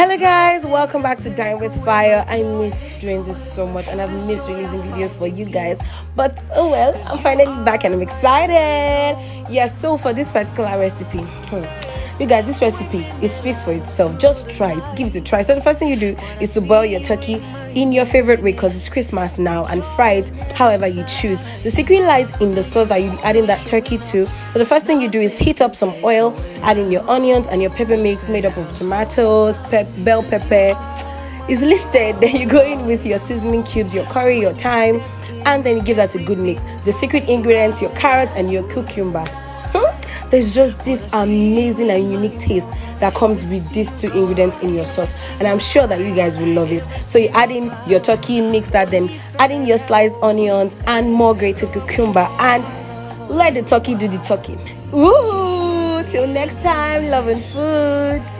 Hello guys, welcome back to Dine with Fire. I miss doing this so much and I've missed releasing videos for you guys. But oh well, I'm finally back and I'm excited. Yeah, so for this particular recipe, you guys, this recipe, it speaks for itself. Just try it, give it a try. So the first thing you do is to boil your turkey in your favorite way because it's Christmas now, and fry it however you choose. The secret lies in the sauce that you'll be adding that turkey to. So the first thing you do is heat up some oil, add in your onions and your pepper mix made up of tomatoes, bell pepper is listed. Then you go in with your seasoning cubes, your curry, your thyme, and then you give that a good mix. The secret ingredients, your carrots and your cucumber. There's just this amazing and unique taste that comes with these two ingredients in your sauce, and I'm sure that you guys will love it. So you add in your turkey, mix that, then add in your sliced onions and more grated cucumber, and let the turkey do the talking. Ooh, till next time, love and food.